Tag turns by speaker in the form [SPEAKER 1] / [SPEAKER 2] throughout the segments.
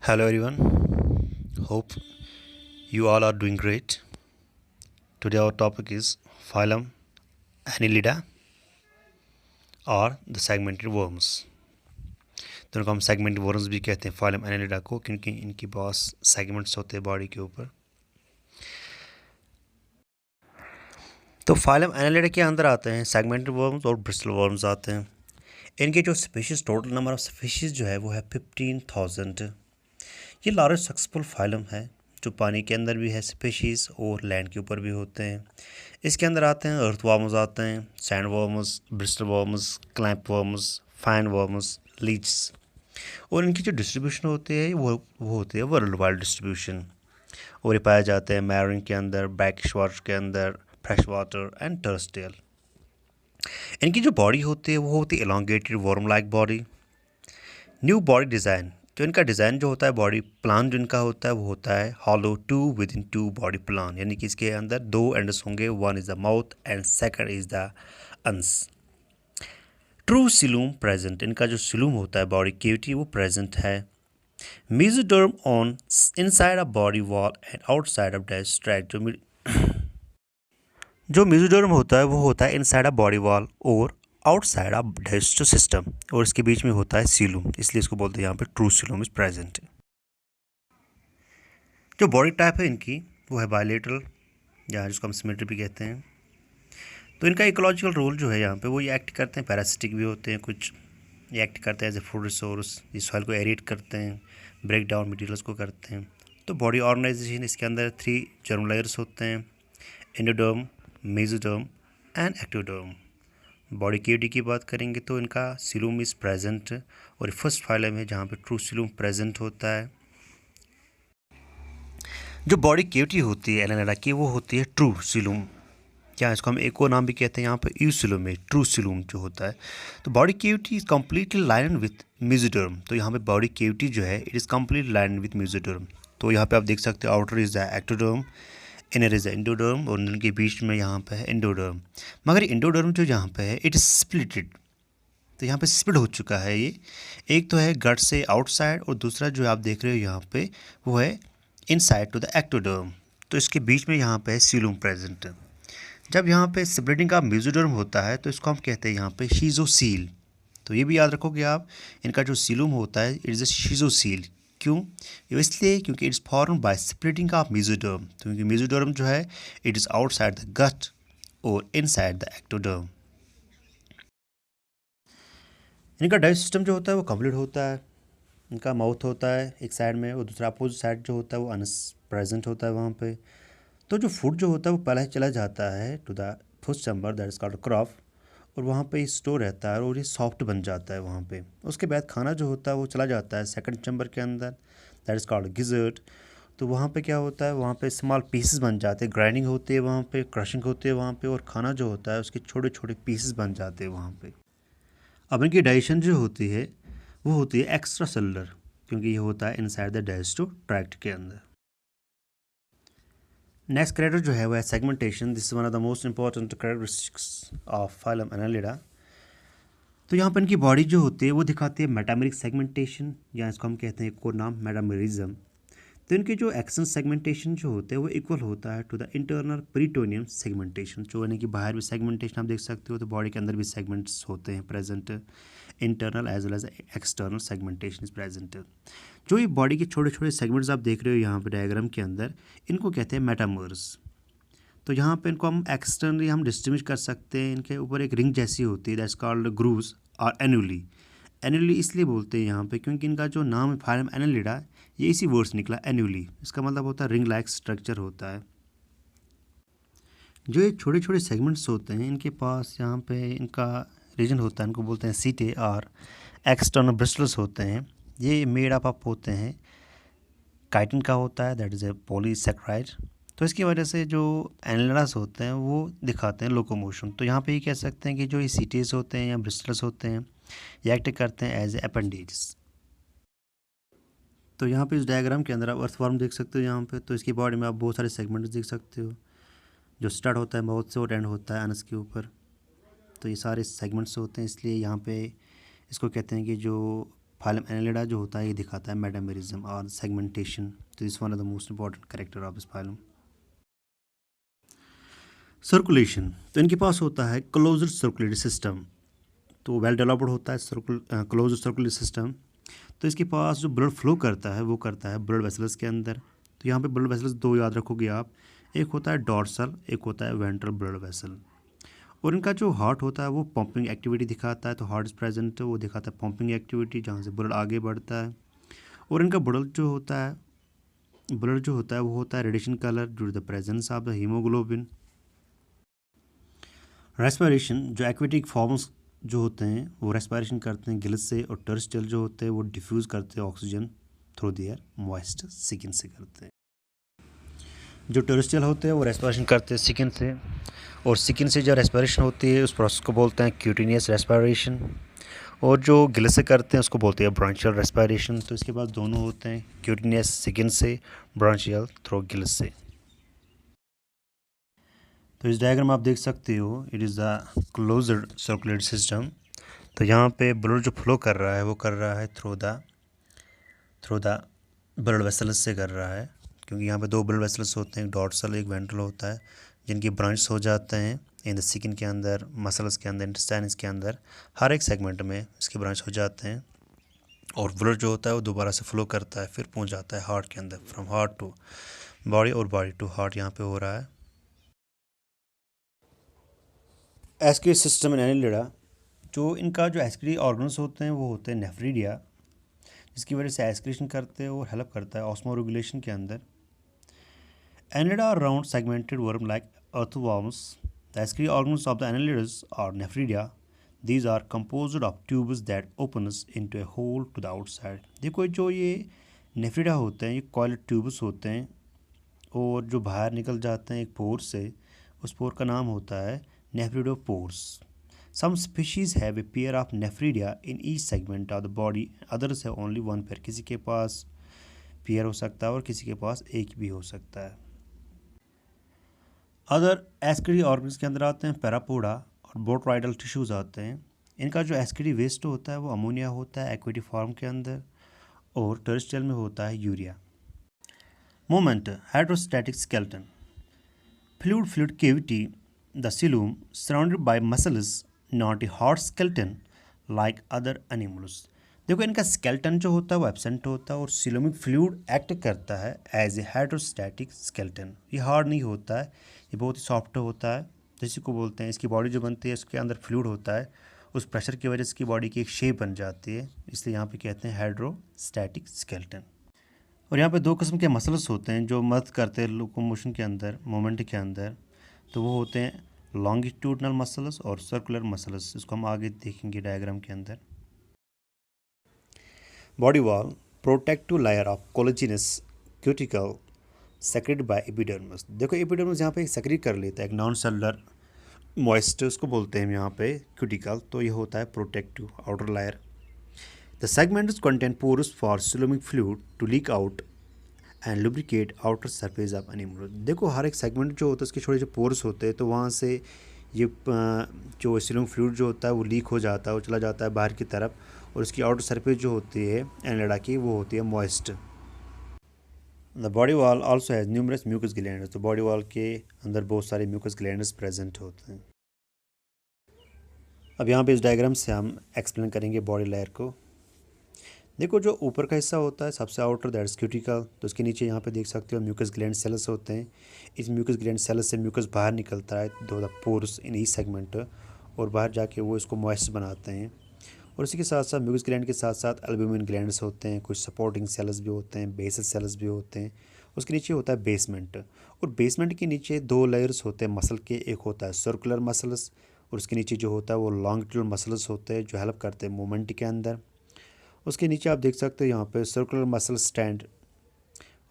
[SPEAKER 1] Hello everyone. Hope you all are doing great. Today our topic is phylum Annelida और the segmented worms. तो इनको हम segmented worms भी कहते हैं फाइलम एनेलिडा को, क्योंकि इनकी बहुत सेगमेंट्स होते हैं बॉडी के ऊपर। तो फाइलम एनेलिडा के अंदर आते हैं सेगमेंटेड वर्म्स और ब्रिस्टल वर्म्स आते हैं। इनके जो species, total number of species जो है वो है 15,000। ये लार्जेस्ट सक्सेसफुल फाइलम है जो पानी के अंदर भी है स्पीशीज़ और लैंड के ऊपर भी होते हैं। इसके अंदर आते हैं अर्थ वर्म्स आते हैं, sand worms, bristle worms, clamp worms, fine worms, leeches. और इनकी जो डिस्ट्रीब्यूशन होती है वो होती है वर्ल्ड वाइड डिस्ट्रीब्यूशन। और ये पाए जाते हैं मैरिन के अंदर, ब्रैकिश वाटर के अंदर, फ्रेश वाटर एंड टर्स्टियल। इनकी जो बॉडी होती है वो होती है elongated worm like body. New body design, जो इनका डिज़ाइन जो होता है बॉडी प्लान जो इनका होता है वो होता है hollow 2 with in 2 body plan, यानी कि इसके अंदर 2 एंड्स होंगे, one is the mouth and second is the अंस। ट्रू सिलूम प्रेजेंट, इनका जो सिलूम होता है बॉडी कैविटी वो प्रेजेंट है। Mesoderm on inside a body wall and outside of desk tract, जो मेसोडर्म होता है वो होता है इनसाइड अ बॉडी वॉल और आउटसाइड ऑफ डाइजेस्टिव सिस्टम, और इसके बीच में होता है सीलूम, इसलिए इसको बोलते हैं यहाँ पे ट्रू सीलूम इज प्रेजेंट। जो बॉडी टाइप है इनकी वो है बायलेटरल, या जिसको हम सिमेट्री भी कहते हैं। तो इनका इकोलॉजिकल रोल जो है यहाँ पे वो ये एक्ट करते हैं, पैरासिटिक भी होते हैं कुछ, ये एक्ट करते हैं एज ए फूड रिसोर्स, ये सॉइल को एरेट करते हैं, ब्रेक डाउन मटीरियल्स को करते हैं। तो बॉडी ऑर्गेनाइजेशन, इसके अंदर 3 जर्म लेयर्स होते हैं, endoderm, mesoderm and ectoderm. Body cavity की बात करेंगे तो इनका सीलूम इज़ प्रेजेंट, और फर्स्ट फाइलम है जहाँ पे ट्रू सीलूम प्रेजेंट होता है। जो बॉडी कैविटी होती है एनालिडा की वो होती है ट्रू सीलूम, या इसको हम एक और नाम भी कहते हैं यहाँ पे यूसिलूम में, ट्रू सीलूम जो होता है। तो body cavity is completely line with mesoderm, तो यहाँ पे बॉडी कैविटी जो है it is completely line with mesoderm. तो यहाँ पे आप देख सकते हो outer is the ectoderm, inner is endoderm, और इनके बीच में यहाँ पे है एंडोडर्म। मगर एंडोडर्म जो यहाँ पे है इट इज़ स्प्लिटेड, तो यहाँ पे स्प्लिट हो चुका है ये। एक तो है गट से आउटसाइड, और दूसरा जो आप देख रहे हो यहाँ पे वो है इनसाइड टू द एक्टोडर्म। तो इसके बीच में यहाँ पे है सीलूम प्रेजेंट। जब यहाँ पे स्प्लिटिंग का मेसोडर्म होता है तो इसको हम कहते हैं यहाँ पे शीजोसील। तो ये भी याद रखोगे आप, इनका जो सीलूम होता है इट इज़ अ शीजोसील। क्यों? ये इसलिए क्योंकि it's form by splitting of mesoderm, क्योंकि मेसोडर्म जो है it is outside the gut और इनसाइड द एक्टोडर्म। इनका डाइजेस्ट सिस्टम जो होता है वो कंप्लीट होता है। इनका माउथ होता है एक साइड में, और दूसरा अपोजिट साइड जो होता है वो अनस प्रेजेंट होता है वहाँ पे। तो जो फूड जो होता है वो पहले चला जाता है to the first chamber, that is called crop, और वहाँ पे स्टोर रहता है और ये सॉफ्ट बन जाता है वहाँ पे। उसके बाद खाना जो होता है वो चला जाता है सेकंड चैम्बर के अंदर, दैट इज़ कॉल्ड गिजर्ट। तो वहाँ पे क्या होता है, वहाँ पे स्मॉल पीसेस बन जाते हैं, ग्राइंडिंग होती है वहाँ पे, क्रशिंग होती है वहाँ पे, और खाना जो होता है उसके छोटे छोटे पीसेस बन जाते हैं वहाँ पे। अब इनकी डाइजेशन जो होती है वो होती है एक्स्ट्रा सेलुलर, क्योंकि ये होता है इनसाइड द डाइजेस्टिव ट्रैक्ट के अंदर। नेक्स्ट कैरेक्टर जो है वो है segmentation. This is one of the most important characteristics of phylum Annelida. तो यहाँ पर इनकी बॉडी जो होती है वो दिखाती है मेटामेरिक सेगमेंटेशन, या इसको हम कहते हैं एक और नाम मेटामेरिज्म। तो इनके जो एक्शन सेगमेंटेशन जो होते हैं वो इक्वल होता है to the internal peritoneum segmentation, जो यानी कि बाहर भी सेगमेंटेशन आप देख सकते हो, तो बॉडी के अंदर भी सेगमेंट्स होते हैं present, internal as well as external segmentation is present. जो ये बॉडी के छोटे छोटे सेगमेंट्स आप देख रहे हो यहाँ पे डायग्राम के अंदर, इनको कहते हैं मेटामर्स। तो यहाँ पे इनको हम एक्सटर्नली हम डिस्टिंग्विश कर सकते हैं, इनके ऊपर एक रिंग जैसी होती है दैट्स कॉल्ड ग्रूव्स और एनुली। एनुली इसलिए बोलते हैं यहाँ पे क्योंकि इनका जो नाम है फाइलम एनालिडा, ये इसी वर्ड से निकला एनुली, इसका मतलब होता है रिंग लाइक स्ट्रक्चर होता है। जो ये छोटे छोटे सेगमेंट्स होते हैं इनके पास यहाँ पे इनका रीजन होता है, इनको बोलते हैं सीटे, और एक्सटर्नल ब्रिस्टल्स होते हैं। ये मेड अप होते हैं, काइटिन का होता है, दैट इज़ ए पॉलीसेक्राइड। तो इसकी वजह से जो एनालिडास होते हैं वो दिखाते हैं लोकोमोशन। तो यहाँ पे ये कह सकते हैं कि जो ये सीटेज होते हैं या ब्रिस्टल्स होते हैं ये एक्ट करते हैं एज ए अपेंडेज। तो यहाँ पे इस डायग्राम के अंदर आप अर्थवर्म देख सकते हो यहाँ पे। तो इसकी बॉडी में आप बहुत सारे सेगमेंट्स देख सकते हो, जो स्टार्ट होता है माउथ से और एंड होता है अनस के ऊपर। तो ये सारे सेगमेंट्स होते हैं, इसलिए यहाँ पे इसको कहते हैं कि जो फाइलम एनालिडा जो होता है ये दिखाता है मेटामेरिज्म और सेगमेंटेशन। तो इस one of the most important character of this phylum. Circulation, तो इनके पास होता है क्लोज्ड सर्कुलेटरी सिस्टम, तो वेल डेवलप्ड होता है क्लोज्ड सर्कुलेटरी सिस्टम। तो इसके पास जो ब्लड फ्लो करता है वो करता है ब्लड वेसल्स के अंदर। तो यहाँ पे ब्लड वेसल्स दो याद रखोगे आप, एक होता है डॉर्सल, एक होता है वेंट्रल ब्लड वेसल। और इनका जो हार्ट होता है वो पंपिंग एक्टिविटी दिखाता है, तो हार्ट इज प्रेजेंट, वो दिखाता है पंपिंग एक्टिविटी जहाँ से ब्लड आगे बढ़ता है। और इनका ब्लड जो होता है वो होता है reddish colour due to the presence of the haemoglobin. Respiration, जो एक्वेटिक फॉर्म्स जो होते हैं वो रेस्पिरेशन करते हैं गिल्स से, और टर्स्टियल जो होते हैं वो डिफ्यूज़ करते हैं oxygen through their moist skin से करते हैं। जो टर्स्टियल होते हैं वो रेस्पिरेशन करते हैं स्किन से, और स्किन से जो रेस्पिरेशन होती है उस प्रोसेस को बोलते हैं क्यूटेनियस रेस्पिरेशन। और जो गिल्स से करते हैं उसको बोलते हैं ब्रांचियल रेस्पिरेशन। तो इसके बाद दोनों होते हैं, क्यूटेनियस स्किन से, ब्रांचियल थ्रू गिल्स से। तो इस डायग्राम आप देख सकते हो, it is the closed circulatory system. तो यहाँ पे ब्लड जो फ्लो कर रहा है वो कर रहा है थ्रू द ब्लड वेसल्स से कर रहा है, क्योंकि यहाँ पे दो ब्लड वेसल्स होते हैं, एक डॉर्सल एक वेंट्रल होता है, जिनकी ब्रांच हो जाते हैं इन द स्किन के अंदर, मसल्स के अंदर, इंटेस्टाइन्स के अंदर, हर एक सेगमेंट में इसके ब्रांच हो जाते हैं। और ब्लड जो होता है वो दोबारा से फ्लो करता है, फिर पहुँच जाता है हार्ट के अंदर, फ्रॉम हार्ट टू बॉडी और बॉडी टू हार्ट यहाँ पे हो रहा है। एस्क्री सिस्टम इन एनालिडा, जो इनका जो एस्क्री ऑर्गन्स होते हैं वो होते हैं नेफ्रिडिया, जिसकी वजह से एस्क्रीशन करते हैं और हेल्प करता है ऑस्मो रेगुलेशन के अंदर। Annelida are round segmented worm like earthworms. The excretory organs of the annelids are nephridia. These are composed of tubes that opens into a hole to the outside. देखो जो ये नेफ्रिडा होते हैं ये कॉइल्ड ट्यूब्स होते हैं, और जो बाहर निकल जाते हैं एक पोर से, उस पोर का नाम होता है नेफ्रिडोपोर्स। Some species have a pair of nephridia in each segment of the body. Others have only one pair. किसी के पास पेयर हो सकता है और किसी के पास एक भी हो सकता है। अदर एस्क्री ऑर्गन्स के अंदर आते हैं पैरापोडा और बोट्राइडल टिश्यूज़ आते हैं। इनका जो एस्क्री वेस्ट होता है वो अमोनिया होता है एक्वेटिक फॉर्म के अंदर, और टर्स्टियल में होता है urea. Movement, hydrostatic skeleton, fluid cavity, the coelom surrounded by muscles, not a hard skeleton like other animals. देखो इनका स्केलेटन जो होता है वो एब्सेंट होता है, और सिलोमिक फ्लूइड एक्ट करता है एज ए हाइड्रोस्टैटिक स्केलेटन। ये हार्ड नहीं होता है, ये बहुत ही सॉफ्ट होता है, जैसे को बोलते हैं इसकी बॉडी जो बनती है उसके अंदर फ्लूइड होता है, उस प्रेशर की वजह से इसकी बॉडी की एक शेप बन जाती है, इसलिए यहाँ पे कहते हैं हाइड्रोस्टैटिक स्केलेटन। और यहाँ पे दो किस्म के मसल्स होते हैं जो मदद करते हैं लोकोमोशन के अंदर, मोमेंट के अंदर। तो वो होते हैं लॉन्गिट्यूडनल मसल्स और सर्कुलर मसल्स, इसको हम आगे देखेंगे डायग्राम के अंदर। Body wall, protective layer of collagenous cuticle secreted by epidermis. देखो एपिडर्मिस यहाँ पे सेक्रेट कर लेता है एक नॉन सेलुलर मॉइस्ट, उसको बोलते हैं यहाँ पे क्यूटिकल। तो ये होता है protective outer layer. The segments contain pores for coelomic fluid to leak out and lubricate outer surface of animal. देखो हर एक सेगमेंट जो होता है उसके छोटे छोटे पोर्स होते हैं, तो वहाँ से ये जो सिलोमिक फ्लूइड जो होता है वो लीक हो जाता है, वो चला जाता है बाहर की तरफ, और उसकी आउटर सरफेस जो होती है एनालिडा की वो होती है moist. The body wall also has numerous mucus glands. तो बॉडी वॉल के अंदर बहुत सारे म्यूकस ग्लैंड्स प्रेजेंट होते हैं। अब यहाँ पे इस डायग्राम से हम एक्सप्लेन करेंगे बॉडी लेयर को। देखो जो ऊपर का हिस्सा होता है सबसे आउटर, दैट इज क्यूटिकल। तो उसके नीचे यहाँ पे देख सकते हो म्यूकस ग्लैंड सेल्स होते हैं। इस म्यूकस ग्लैंड सेल्स से म्यूकस बाहर निकलता है दो the pores in each segment, और बाहर जाके वो इसको मॉइस्ट बनाते हैं। और इसी के साथ साथ म्यूकस ग्लैंड के साथ साथ एल्ब्यूमिन ग्लैंड्स होते हैं, कुछ सपोर्टिंग सेल्स भी होते हैं, बेसल सेल्स भी होते हैं। उसके नीचे होता है बेसमेंट, और बेसमेंट के नीचे दो लेयर्स होते हैं मसल के, एक होता है सर्कुलर मसल्स, और उसके नीचे जो होता है वो लॉन्गिट्यूडनल मसल्स होते हैं जो हेल्प करते हैं मूवमेंट के अंदर। उसके नीचे आप देख सकते हो यहाँ पे सर्कुलर मसल स्टैंड,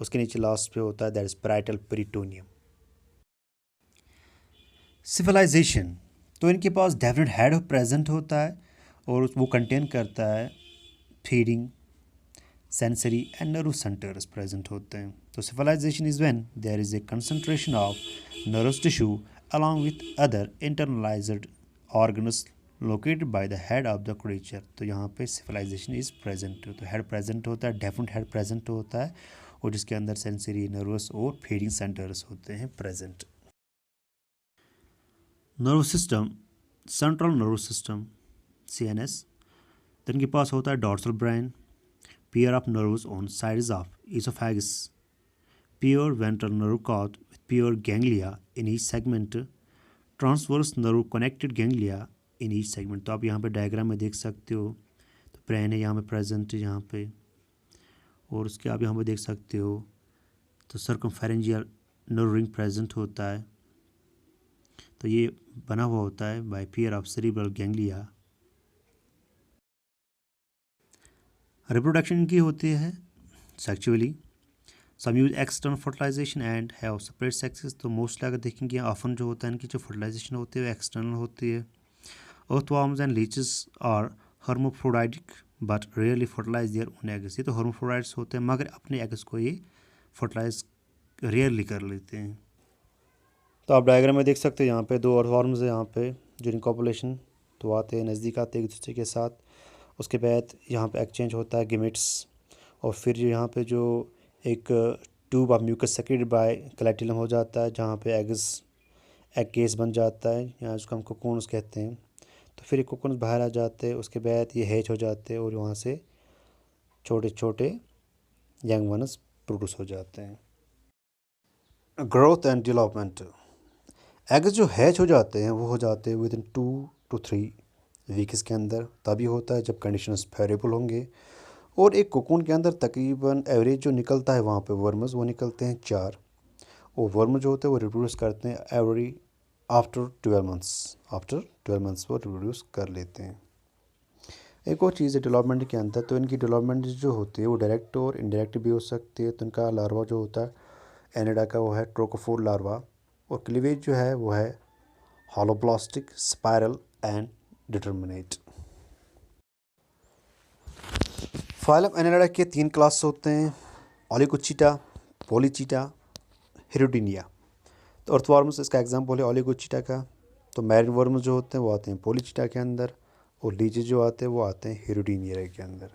[SPEAKER 1] उसके नीचे लास्ट पे होता है that is parietal peritoneum. Civilisation, तो इनके पास डेफिनेट हेड प्रेजेंट होता है, और वो कंटेन करता है feeding, sensory and nerve centres present होते हैं। तो civilisation is when there is a concentration of nervous tissue along with other internalised organs located by the head of the creature. तो यहाँ पे सिविलाइजेशन इज़ प्रेजेंट, तो head present होता है, definite head present होता है, और जिसके अंदर सेंसरी, नर्वस और फीडिंग सेंटर्स होते हैं present. Nervous system, central nervous system CNS, तो इनके पास होता है dorsal brain, pair of nerves on sides of oesophagus, pair ventral nerve cord with pair ganglia in each segment, transverse nerve connected ganglia in each segment. तो आप यहाँ पे diagram में देख सकते हो, तो ब्रेन है यहाँ पे प्रेजेंट है यहाँ पे, और उसके आप यहाँ पे देख सकते हो तो सर्कमफेरेंजियल नर्व रिंग प्रेजेंट होता है, तो ये बना हुआ होता है by pair of cerebral ganglia. Reproduction की होती है sexually, some use external fertilisation and have separate sexes. तो मोस्टली अगर देखेंगे ऑफन जो होता है इनकी जो फर्टिलाइजेशन होती है वो एक्सटर्नल होती है। Earthworms and leeches are hermaphroditic but rarely fertilize their own eggs. ये तो हर्मोफ्रोडाइट्स होते हैं मगर अपने एग्स को ये फर्टिलाइज रेयरली कर लेते हैं। तो आप डायग्राम में देख सकते हैं यहाँ पे दो अर्थवॉर्म्स है यहाँ पे, जिनकी पॉपुलेशन तो आते हैं नज़दीक आते हैं एक दूसरे के साथ। उसके बाद यहाँ पे एक्सचेंज होता है गेमेट्स, और फिर यहाँ पे जो एक tube of mucus secreted by clitellum हो जाता है, जहाँ पे एग केस बन जाता है, यहाँ उसको हम कोकून्स कहते हैं। तो फिर ये कोकून्स बाहर आ जाते हैं, उसके बाद ये हैच हो जाते हैं और वहाँ से छोटे छोटे यंग वन्स प्रोड्यूस हो जाते हैं। ग्रोथ एंड डेवलपमेंट, एग्स जो हैच हो जाते हैं वो हो जाते हैं विद इन 2 to 3 वीक्स के अंदर। तभी होता है जब कंडीशंस फेवरेबल होंगे, और एक कोकून के अंदर तकरीबन एवरेज जो निकलता है वहाँ पे वर्म्स वो निकलते हैं 4, और वर्म जो होते हैं वो रिप्रोड्यूस करते हैं every after 12 months. After 12 months वो रिप्रोड्यूस कर लेते हैं। एक और चीज़ है डेवलपमेंट के अंदर, तो इनकी डेवलपमेंट जो होती है वो डायरेक्ट और इनडायरेक्ट भी हो सकती है। तो इनका लार्वा जो होता है एनिडा का वो है ट्रोकोफोर लार्वा, और क्लीवेज जो है वो है holoblastic, spiral and determinate. Phylum Annelida के 3 क्लास होते हैं, ओलिगोचीटा, पॉलीचीटा, हिरोडिनिया। तो अर्थवर्म्स इसका एग्जाम्पल है ओलिगोचीटा का। तो मैरिन वर्म्स जो होते हैं वो आते हैं पॉलीचीटा के अंदर, और लीचेस जो आते हैं वो आते हैं हिरोडिनिया के अंदर।